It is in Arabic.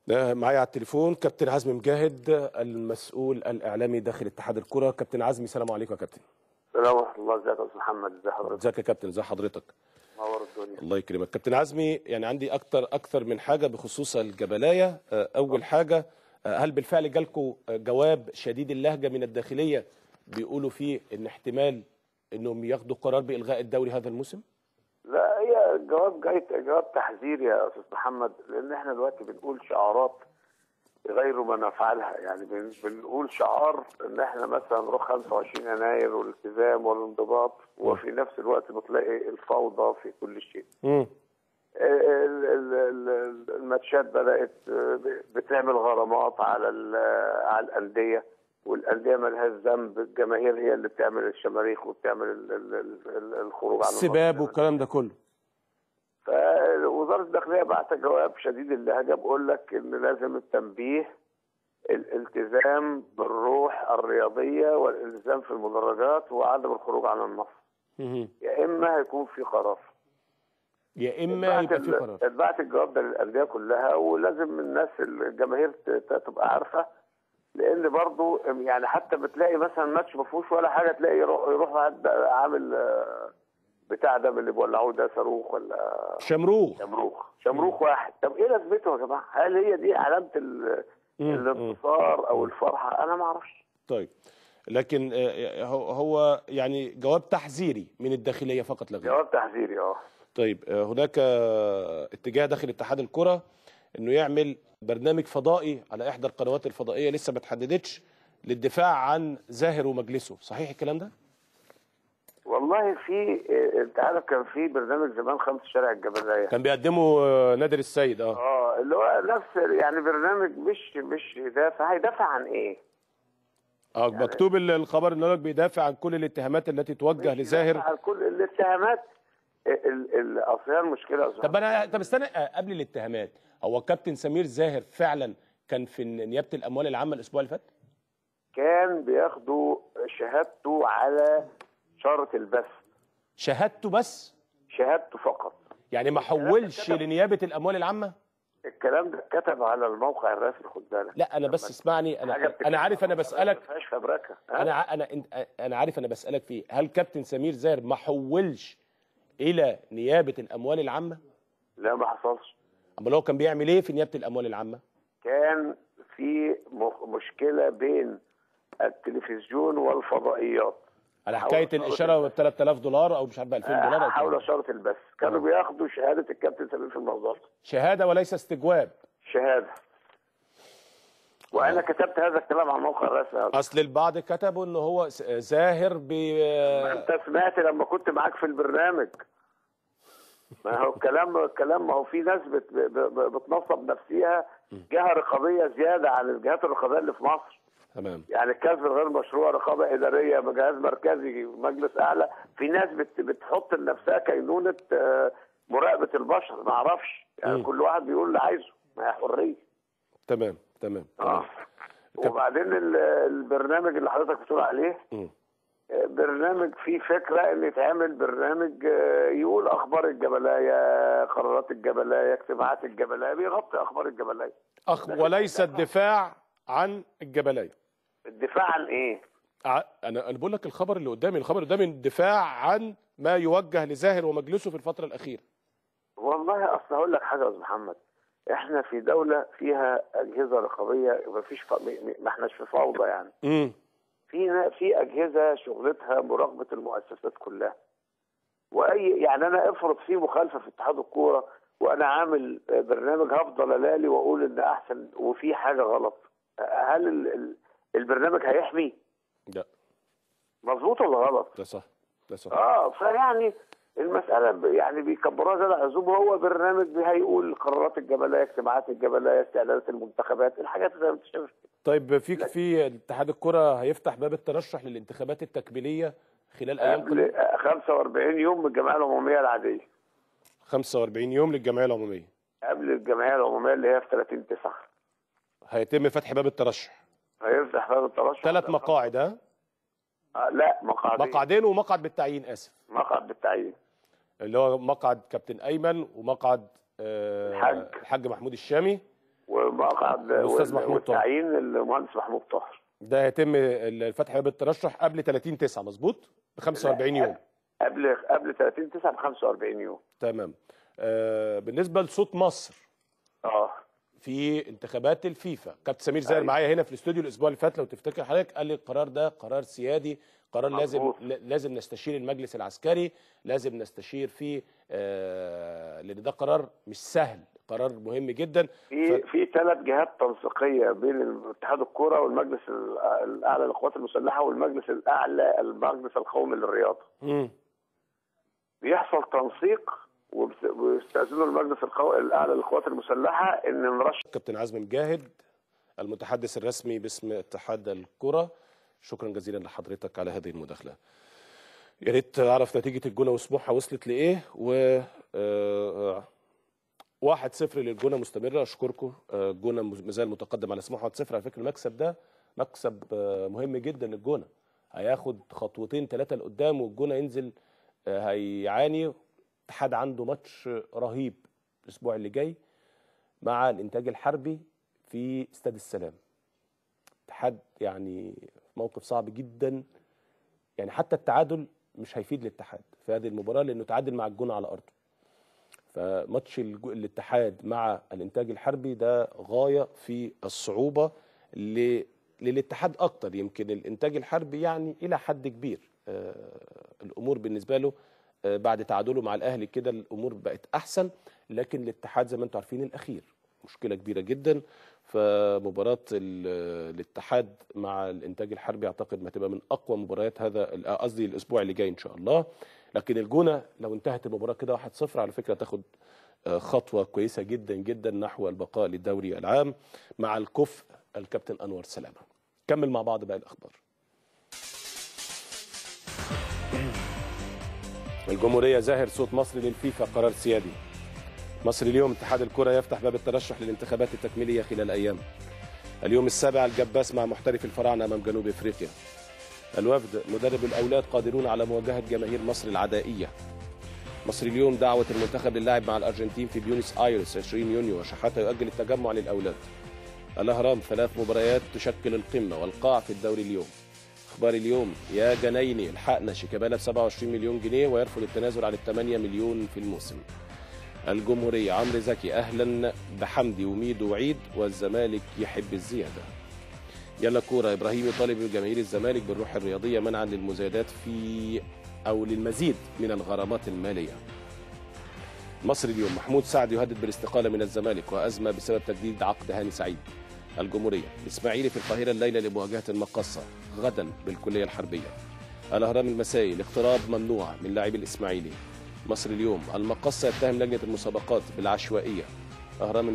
معايا على التليفون كابتن عزمي مجاهد المسؤول الاعلامي داخل اتحاد الكره. كابتن عزمي السلام عليكم يا كابتن. السلام ورحمه الله. ازيك يا استاذ محمد؟ ازي حضرتك؟ ازيك يا كابتن؟ ازي حضرتك؟ منور الدنيا. الله يكرمك كابتن عزمي. يعني عندي اكتر من حاجه بخصوص الجبلايه. اول حاجه، هل بالفعل جالكم جواب شديد اللهجه من الداخليه بيقولوا فيه ان احتمال انهم ياخدوا قرار بالغاء الدوري هذا الموسم؟ لا، هي جواب تحذير يا استاذ محمد، لان احنا دلوقتي بنقول شعارات غير ما نفعلها. يعني بنقول شعار ان احنا مثلا نروح 25 يناير والالتزام والانضباط، وفي نفس الوقت بتلاقي الفوضى في كل شيء. الماتشات بدات بتعمل غرامات على الانديه، والانديه ما لهاش ذنب. الجماهير هي اللي بتعمل الشماريخ وبتعمل الخروج عن السباب والكلام ده كله. فوزاره الداخليه بعت جواب شديد اللهجه بيقول لك ان لازم التنبيه، الالتزام بالروح الرياضيه والالتزام في المدرجات وعدم الخروج عن النص. يا اما هيكون في قرار، يا اما يبقى في قرار. اتبعت الجواب ده للانديه كلها، ولازم الناس الجماهير تبقى عارفه، لان برضو يعني حتى بتلاقي مثلا ماتش ما فيهوش ولا حاجه، تلاقي يروح واحد عامل بتاع ده من اللي بيولعوه ده صاروخ ولا شمروخ واحد. طب ايه لازمته يا جماعه؟ هل هي دي علامه الانتصار او الفرحه؟ انا ما اعرفش. طيب، لكن هو يعني جواب تحذيري من الداخليه فقط لا غير. جواب تحذيري. طيب، هناك اتجاه داخل اتحاد الكره انه يعمل برنامج فضائي على احدى القنوات الفضائيه لسه ما اتحددتش للدفاع عن زاهر ومجلسه، صحيح الكلام ده؟ والله انت عارف كان في برنامج زمان 5 شارع الجبلايه كان بيقدمه نادر السيد. اللي هو نفس يعني برنامج مش هيدافع عن ايه؟ يعني مكتوب الخبر ان هو بيدافع عن كل الاتهامات التي توجه لزاهر. عن كل الاتهامات. اصل هي المشكله. طب استنى، قبل الاتهامات، هو كابتن سمير زاهر فعلا كان في نيابه الاموال العامه الاسبوع اللي فات؟ كان بياخدوا شهادته على شرط البث. شهادته بس؟ شهادته فقط، يعني ما حولش لنيابه الاموال العامه؟ الكلام ده اتكتب على الموقع الرسمي، خد بالك. لا انا بس اسمعني، انا عارف، انا بسالك. ما فيهاش فبركه. انا عارف، انا بسالك فيه، هل كابتن سمير زاهر ما حولش الى نيابه الاموال العامه؟ لا، ما حصلش. امال هو كان بيعمل ايه في نيابه الاموال العامه؟ كان في مشكله بين التلفزيون والفضائيات على حكايه الاشاره ب 3000 دولار او مش عارف ب 2000 دولار او حول شرط البث. كانوا بياخدوا شهاده الكابتن سمير في الموضوع ده. شهاده وليس استجواب. شهاده. وانا كتبت هذا الكلام على الموقع الرسمي. اصل البعض كتبوا ان هو زاهر انت سمعت لما كنت معاك في البرنامج؟ ما هو الكلام ما هو في ناس بتنصب نفسها جهه رقابيه زياده عن الجهات الرقابيه اللي في مصر. تمام. يعني الكسب الغير مشروع، رقابه اداريه، جهاز مركزي، مجلس اعلى. في ناس بتحط لنفسها كينونه مراقبه البشر. ما اعرفش، يعني كل واحد بيقول اللي عايزه، ما هي حريه. تمام. وبعدين البرنامج اللي حضرتك بتقول عليه برنامج فيه فكره ان يتعمل برنامج يقول اخبار الجبلايه، قرارات الجبلايه، اجتماعات الجبلايه، بيغطي اخبار الجبلايه. وليس الدفاع عن الجبلايه. الدفاع عن ايه؟ انا بقول لك الخبر اللي قدامي الدفاع عن ما يوجه لزاهر ومجلسه في الفتره الاخيره. والله اصل هقول لك حاجه يا استاذ محمد، احنا في دوله فيها اجهزه رقابيه، ما احناش في فوضى يعني. في اجهزه شغلتها مراقبه المؤسسات كلها. يعني انا افرض في مخالفه في اتحاد الكوره وانا عامل برنامج، هفضل الالي واقول ان احسن وفي حاجه غلط. هل البرنامج هيحمي؟ لا. مظبوط ولا غلط؟ ده صح. فيعني المساله يعني بيكبروها زياده عن اللزوم. هو برنامج هيقول قرارات الجبلايه، اجتماعات الجبلايه، استعدادات المنتخبات، الحاجات اللي انت شايفها. طيب، في اتحاد الكره هيفتح باب الترشح للانتخابات التكميليه خلال ايام قليله. 45 يوم من الجمعيه العموميه العاديه. 45 يوم للجمعيه العموميه. قبل الجمعيه العموميه اللي هي في 30/9 هيتم فتح باب الترشح. هيفتح باب الترشح 3 مقاعد. لا، مقعدين ومقعد بالتعيين. اسف، مقعد بالتعيين، اللي هو مقعد كابتن ايمن ومقعد الحاج محمود الشامي ومقعد والتعيين المهندس محمود طاهر. ده هيتم الفتح باب الترشح قبل 30/9 مظبوط؟ ب 45 يوم. قبل 30/9 ب 45 يوم. تمام. بالنسبه لصوت مصر في انتخابات الفيفا، كابتن سمير زاهر معايا هنا في الاستوديو الاسبوع اللي فات لو تفتكر حضرتك، قال لي القرار ده قرار سيادي، قرار لازم نستشير المجلس العسكري، لازم نستشير فيه لان ده قرار مش سهل، قرار مهم جدا. في 3 جهات تنسيقيه بين اتحاد الكوره والمجلس الاعلى للقوات المسلحه والمجلس الاعلى المجلس القومي للرياضه. بيحصل تنسيق وبيستأذنوا المجلس الاعلى للقوات المسلحه ان نرشح. كابتن عزمي مجاهد المتحدث الرسمي باسم اتحاد الكرة، شكرا جزيلا لحضرتك على هذه المداخله. يا ريت اعرف نتيجه الجونه وسموحه وصلت لايه. و 1-0 للجونه مستمره، اشكركم. الجونه مازال متقدم على سموحه 1-0. على فكره المكسب ده مكسب مهم جدا للجونه، هياخد خطوتين 3 لقدام والجونه ينزل هيعاني. الاتحاد عنده ماتش رهيب الاسبوع اللي جاي مع الانتاج الحربي في استاد السلام. الاتحاد يعني موقف صعب جدا، يعني حتى التعادل مش هيفيد الاتحاد في هذه المباراه لانه تعادل مع الجونه على ارضه. فماتش الاتحاد مع الانتاج الحربي ده غايه في الصعوبه للاتحاد اكتر. يمكن الانتاج الحربي يعني الى حد كبير الامور بالنسبه له بعد تعادله مع الاهلي كده الامور بقت احسن، لكن الاتحاد زي ما انتم عارفين الاخير مشكله كبيره جدا. فمباراه الاتحاد مع الانتاج الحربي اعتقد ما تبقى من اقوى مباريات هذا قصدي الاسبوع اللي جاي ان شاء الله. لكن الجونه لو انتهت المباراه كده 1-0 على فكره تاخد خطوه كويسه جدا جدا نحو البقاء للدوري العام مع الكفء الكابتن انور سلامه. كمل مع بعض بقى الاخبار. الجمهوريه زاهر صوت مصر للفيفا قرار سيادي. مصر اليوم اتحاد الكرة يفتح باب الترشح للانتخابات التكميلية خلال أيام. اليوم 7 الجباس مع محترف الفراعنة أمام جنوب إفريقيا. الوفد مدرب الأولاد قادرون على مواجهة جماهير مصر العدائية. مصر اليوم دعوة المنتخب للعب مع الأرجنتين في بيونس آيرس 20 يونيو وشحاتة يؤجل التجمع للأولاد. الأهرام 3 مباريات تشكل القمة والقاع في الدوري اليوم. أخبار اليوم يا جنايني الحقنا شيكابالا ب 27 مليون جنيه ويرفض التنازل عن 8 مليون في الموسم. الجمهورية عمرو زكي أهلا بحمدي وميدو وعيد والزمالك يحب الزيادة. يلا كورة إبراهيم يطالب جماهير الزمالك بالروح الرياضية منعا للمزايدات للمزيد من الغرامات المالية. مصر اليوم محمود سعد يهدد بالاستقالة من الزمالك وأزمة بسبب تجديد عقد هاني سعيد. الجمهورية الإسماعيلي في القاهرة الليلة لمواجهة المقصة غدا بالكلية الحربية. الأهرام المسائي الاقتراب ممنوع من لاعبي الإسماعيلي. مصر اليوم المقصة يتهم لجنة المسابقات بالعشوائية. أهرام المسائي